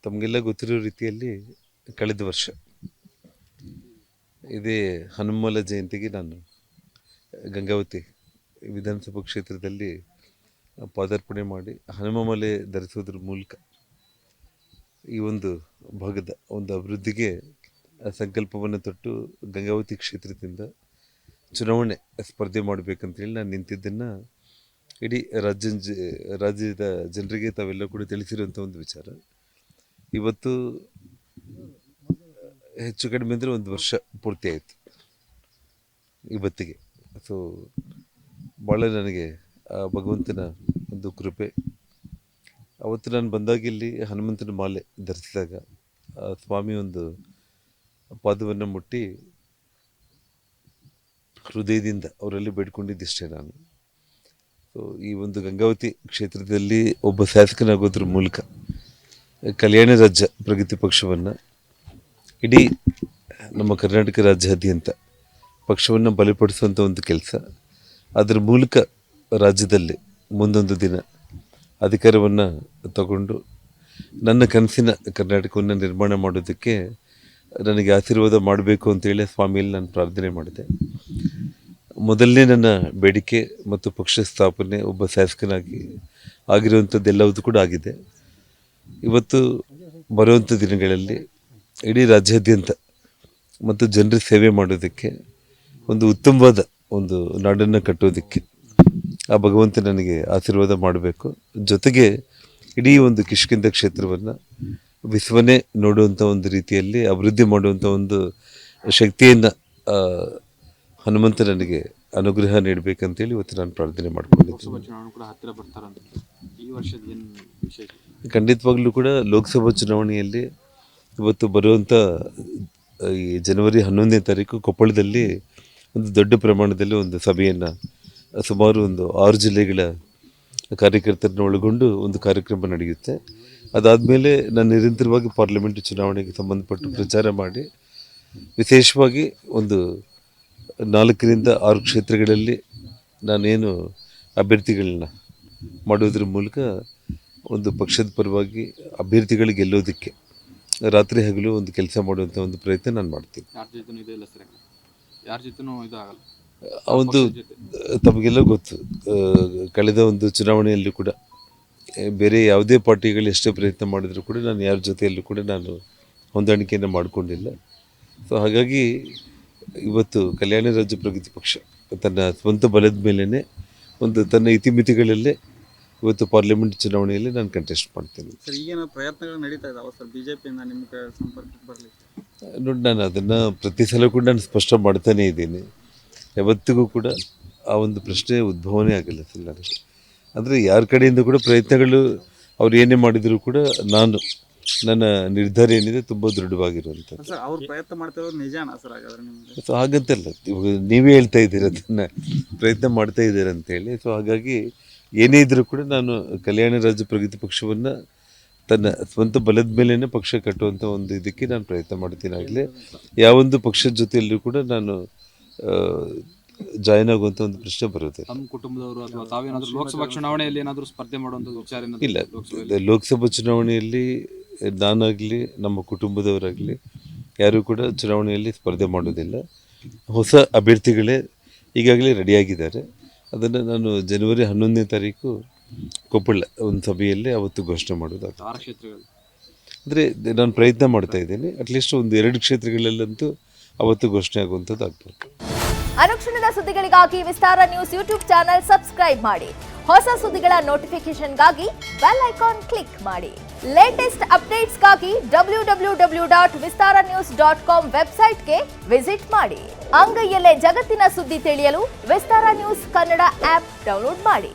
ತಮಗೆಲ್ಲ ಗೊತ್ತಿರೋ ರೀತಿಯಲ್ಲಿ ಕಳೆದ ವರ್ಷ ಇದೇ ಹನುಮಲ ಜಯಂತಿಗೆ ನಾನು ಗಂಗಾವತಿ ವಿಧಾನಸಭಾ ಕ್ಷೇತ್ರದಲ್ಲಿ ಪಾದಾರ್ಪಣೆ ಮಾಡಿ ಹನುಮಮಾಲೆ ಧರಿಸೋದ್ರ ಮೂಲಕ ಈ ಒಂದು ಭಾಗದ ಒಂದು ಅಭಿವೃದ್ಧಿಗೆ ಸಂಕಲ್ಪವನ್ನು ತೊಟ್ಟು ಗಂಗಾವತಿ ಕ್ಷೇತ್ರದಿಂದ ಚುನಾವಣೆ ಸ್ಪರ್ಧೆ ಮಾಡಬೇಕಂತೇಳಿ ನಾನು ನಿಂತಿದ್ದನ್ನು ಇಡೀ ರಾಜ್ಯದ ಜನರಿಗೆ ತಾವೆಲ್ಲ ಕೂಡ ತಿಳಿಸಿರುವಂಥ ಒಂದು ವಿಚಾರ. ಇವತ್ತು ಹೆಚ್ಚು ಕಡಿಮೆ ಅಂದರೆ ಒಂದು ವರ್ಷ ಪೂರ್ತಿ ಆಯಿತು ಇವತ್ತಿಗೆ. ಸೊ ಭಾಳ ನನಗೆ ಆ ಭಗವಂತನ ಒಂದು ಕೃಪೆ. ಅವತ್ತು ನಾನು ಬಂದಾಗ ಇಲ್ಲಿ ಹನುಮಂತನ ಮಾಲೆ ಧರಿಸಿದಾಗ ಸ್ವಾಮಿ ಒಂದು ಪಾದವನ್ನು ಮುಟ್ಟಿ ಹೃದಯದಿಂದ ಅವರಲ್ಲಿ ಬೇಡ್ಕೊಂಡಿದ್ದಿಷ್ಟೇ ನಾನು. ಸೊ ಈ ಒಂದು ಗಂಗಾವತಿ ಕ್ಷೇತ್ರದಲ್ಲಿ ಒಬ್ಬ ಶಾಸಕನಾಗೋದ್ರ ಮೂಲಕ ಕಲ್ಯಾಣ ರಾಜ್ಯ ಪ್ರಗತಿ ಪಕ್ಷವನ್ನು ಇಡೀ ನಮ್ಮ ಕರ್ನಾಟಕ ರಾಜ್ಯಾದ್ಯಂತ ಪಕ್ಷವನ್ನು ಬಲಪಡಿಸುವಂಥ ಒಂದು ಕೆಲಸ, ಅದರ ಮೂಲಕ ರಾಜ್ಯದಲ್ಲಿ ಮುಂದೊಂದು ದಿನ ಅಧಿಕಾರವನ್ನು ತಗೊಂಡು ನನ್ನ ಕನಸಿನ ಕರ್ನಾಟಕವನ್ನು ನಿರ್ಮಾಣ ಮಾಡೋದಕ್ಕೆ ನನಗೆ ಆಶೀರ್ವಾದ ಮಾಡಬೇಕು ಅಂತೇಳಿ ಸ್ವಾಮಿಯಲ್ಲಿ ನಾನು ಪ್ರಾರ್ಥನೆ ಮಾಡಿದೆ. ಮೊದಲನೇ ನನ್ನ ಬೇಡಿಕೆ ಮತ್ತು ಪಕ್ಷ ಸ್ಥಾಪನೆ ಒಬ್ಬ ಶಾಸಕನಾಗಿ ಆಗಿರುವಂಥದ್ದೆಲ್ಲವೂ ಕೂಡ ಆಗಿದೆ. ಇವತ್ತು ಬರುವಂಥ ದಿನಗಳಲ್ಲಿ ಇಡೀ ರಾಜ್ಯಾದ್ಯಂತ ಮತ್ತು ಜನರ ಸೇವೆ ಮಾಡೋದಕ್ಕೆ ಒಂದು ಉತ್ತಮವಾದ ಒಂದು ನಾಡನ್ನು ಕಟ್ಟೋದಕ್ಕೆ ಆ ಭಗವಂತ ನನಗೆ ಆಶೀರ್ವಾದ ಮಾಡಬೇಕು. ಜೊತೆಗೆ ಇಡೀ ಒಂದು ಕಿಷ್ಕಿಂಧ ಕ್ಷೇತ್ರವನ್ನು ವಿಶ್ವನೇ ನೋಡುವಂಥ ಒಂದು ರೀತಿಯಲ್ಲಿ ಅಭಿವೃದ್ಧಿ ಮಾಡುವಂಥ ಒಂದು ಶಕ್ತಿಯನ್ನು ಹನುಮಂತ ನನಗೆ ಅನುಗ್ರಹ ನೀಡಬೇಕಂತೇಳಿ ಇವತ್ತು ನಾನು ಪ್ರಾರ್ಥನೆ ಮಾಡ್ಕೊಂಡಿದ್ದೀನಿ. ಖಂಡಿತವಾಗ್ಲೂ ಕೂಡ ಲೋಕಸಭಾ ಚುನಾವಣೆಯಲ್ಲಿ ಇವತ್ತು ಬರುವಂಥ ಈ ಜನವರಿ 11ನೇ ತಾರೀಕು ಕೊಪ್ಪಳದಲ್ಲಿ ಒಂದು ದೊಡ್ಡ ಪ್ರಮಾಣದಲ್ಲಿ ಒಂದು ಸಭೆಯನ್ನು ಸುಮಾರು ಒಂದು 6 ಜಿಲ್ಲೆಗಳ ಕಾರ್ಯಕರ್ತರನ್ನು ಒಳಗೊಂಡು ಒಂದು ಕಾರ್ಯಕ್ರಮ ನಡೆಯುತ್ತೆ. ಅದಾದಮೇಲೆ ನಾನು ನಿರಂತರವಾಗಿ ಪಾರ್ಲಿಮೆಂಟ್ ಚುನಾವಣೆಗೆ ಸಂಬಂಧಪಟ್ಟು ಪ್ರಚಾರ ಮಾಡಿ ವಿಶೇಷವಾಗಿ ಒಂದು 4ರಿಂದ 6 ಕ್ಷೇತ್ರಗಳಲ್ಲಿ ನಾನೇನು ಅಭ್ಯರ್ಥಿಗಳನ್ನ ಮಾಡೋದ್ರ ಮೂಲಕ ಒಂದು ಪಕ್ಷದ ಪರವಾಗಿ ಅಭ್ಯರ್ಥಿಗಳಿಗೆ ಗೆಲ್ಲೋದಕ್ಕೆ ರಾತ್ರಿ ಹಗಲು ಒಂದು ಕೆಲಸ ಮಾಡುವಂಥ ಒಂದು ಪ್ರಯತ್ನ ನಾನು ಮಾಡ್ತೀನಿ. ಒಂದು ತಮಗೆಲ್ಲ ಗೊತ್ತು, ಕಳೆದ ಒಂದು ಚುನಾವಣೆಯಲ್ಲೂ ಕೂಡ ಬೇರೆ ಯಾವುದೇ ಪಾರ್ಟಿಗಳು ಎಷ್ಟೇ ಪ್ರಯತ್ನ ಮಾಡಿದರೂ ಕೂಡ ನಾನು ಯಾರ ಜೊತೆಯಲ್ಲೂ ಕೂಡ ನಾನು ಹೊಂದಾಣಿಕೆಯನ್ನು ಮಾಡಿಕೊಂಡಿಲ್ಲ. ಸೊ ಹಾಗಾಗಿ ಇವತ್ತು ಕಲ್ಯಾಣ ರಾಜ್ಯ ಪ್ರಗತಿ ಪಕ್ಷ ತನ್ನ ಸ್ವಂತ ಬಲದ ಮೇಲೇ ಒಂದು ತನ್ನ ಇತಿಮಿತಿಗಳಲ್ಲೇ ಇವತ್ತು ಪಾರ್ಲಿಮೆಂಟ್ ಚುನಾವಣೆಯಲ್ಲಿ ನಾನು ಕಂಟೆಸ್ಟ್ ಮಾಡ್ತೀನಿ. ಸರ್, ಈಗಿನ ಪ್ರಯತ್ನಗಳು ನಡೀತಾ ಇದ್ದಾವೆ ಸರ್ ಬಿಜೆಪಿಯಿಂದ ನಿಮ್ಗೆ ಸಂಪರ್ಕಕ್ಕೆ ಬರಲಿಕ್ಕೆ? ನೋಡಿ, ನಾನು ಅದನ್ನು ಪ್ರತಿ ಸಲ ಕೂಡ ನಾನು ಸ್ಪಷ್ಟ ಮಾಡ್ತಾನೇ ಇದ್ದೀನಿ. ಯಾವತ್ತಿಗೂ ಕೂಡ ಆ ಒಂದು ಪ್ರಶ್ನೆ ಉದ್ಭವನೇ ಆಗಿಲ್ಲ ಸರ್ ನನಗೆ. ಅಂದರೆ ಯಾರ ಕಡೆಯಿಂದ ಕೂಡ ಪ್ರಯತ್ನಗಳು ಅವ್ರು ಏನೇ ಮಾಡಿದರೂ ಕೂಡ ನನ್ನ ನಿರ್ಧಾರ ಏನಿದೆ ತುಂಬ ದೃಢವಾಗಿರುವಂಥದ್ದು. ಸರ್, ಅವ್ರು ಪ್ರಯತ್ನ ಮಾಡ್ತಿರೋದು ನಿಜಾನಾ ಸರ್? ಹಾಗಾದ್ರೆ ನಿಮಗೆ ಸೊ ಹಾಗಂತಲ್ಲ, ಇವಾಗ ನೀವೇ ಹೇಳ್ತಾ ಇದ್ದೀರ ಅದನ್ನು ಪ್ರಯತ್ನ ಮಾಡ್ತಾ ಇದ್ದೀರ ಅಂತೇಳಿ. ಸೊ ಹಾಗಾಗಿ ಏನೇ ಇದ್ದರೂ ಕೂಡ ನಾನು ಕಲ್ಯಾಣ ರಾಜ್ಯ ಪ್ರಗತಿ ಪಕ್ಷವನ್ನು ತನ್ನ ಸ್ವಂತ ಬಲದ ಮೇಲೇ ಪಕ್ಷ ಕಟ್ಟುವಂಥ ಒಂದು ಇದಕ್ಕೆ ನಾನು ಪ್ರಯತ್ನ ಮಾಡ್ತೀನಿ. ಆಗಲೇ ಯಾವೊಂದು ಪಕ್ಷದ ಜೊತೆಯಲ್ಲೂ ಕೂಡ ನಾನು ಜಾಯಿನ್ ಆಗುವಂಥ ಒಂದು ಪ್ರಶ್ನೆ ಬರುತ್ತೆ. ನಮ್ಮ ಕುಟುಂಬದವರು ಅಥವಾ ತಾವೇನಾದರೂ ಲೋಕಸಭಾ ಚುನಾವಣೆಯಲ್ಲಿ ಏನಾದರೂ ಸ್ಪರ್ಧೆ ಮಾಡುವಂಥ ವಿಚಾರ ಇಲ್ಲ. ಲೋಕಸಭಾ ಚುನಾವಣೆಯಲ್ಲಿ ನಾನಾಗಲಿ ನಮ್ಮ ಕುಟುಂಬದವರಾಗಲಿ ಯಾರೂ ಕೂಡ ಚುನಾವಣೆಯಲ್ಲಿ ಸ್ಪರ್ಧೆ ಮಾಡೋದಿಲ್ಲ. ಹೊಸ ಅಭ್ಯರ್ಥಿಗಳೇ ಈಗಾಗಲೇ ರೆಡಿಯಾಗಿದ್ದಾರೆ. ಅದನ್ನು ನಾನು ಜನವರಿ 11ನೇ ತಾರೀಕು ಕೊಪ್ಪಳ ಒಂದು ಸಭೆಯಲ್ಲಿ ಅವತ್ತು ಘೋಷಣೆ ಮಾಡೋದಾಗ್ತದೆ. 6 ಕ್ಷೇತ್ರಗಳು ಅಂದರೆ ನಾನು ಪ್ರಯತ್ನ ಮಾಡ್ತಾ ಇದ್ದೀನಿ. ಅಟ್ಲೀಸ್ಟ್ ಒಂದು 2 ಕ್ಷೇತ್ರಗಳಲ್ಲಂತೂ ಅವತ್ತು ಘೋಷಣೆ ಆಗುವಂಥದ್ದು ಆಗ್ಬೋದು. ಅನುಕ್ಷಣದ ಸುದ್ದಿಗಳಿಗಾಗಿ ವಿಸ್ತಾರ ನ್ಯೂಸ್ ಯೂಟ್ಯೂಬ್ ಚಾನೆಲ್ ಸಬ್ಸ್ಕ್ರೈಬ್ ಮಾಡಿ. ಹೊಸ ಸುದ್ದಿಗಳ ನೋಟಿಫಿಕೇಶನ್ಗಾಗಿ ಬೆಲ್ ಐಕಾನ್ ಕ್ಲಿಕ್ ಮಾಡಿ. ಲೇಟೆಸ್ಟ್ ಅಪ್ಡೇಟ್ಸ್ಗಾಗಿ www.vistaranews.com ವೆಬ್ಸೈಟ್ಗೆ ವಿಸಿಟ್ ಮಾಡಿ. ಅಂಗೈಯಲ್ಲೇ ಜಗತ್ತಿನ ಸುದ್ದಿ ತಿಳಿಯಲು ವಿಸ್ತಾರ ನ್ಯೂಸ್ ಕನ್ನಡ ಆಪ್ ಡೌನ್ಲೋಡ್ ಮಾಡಿ.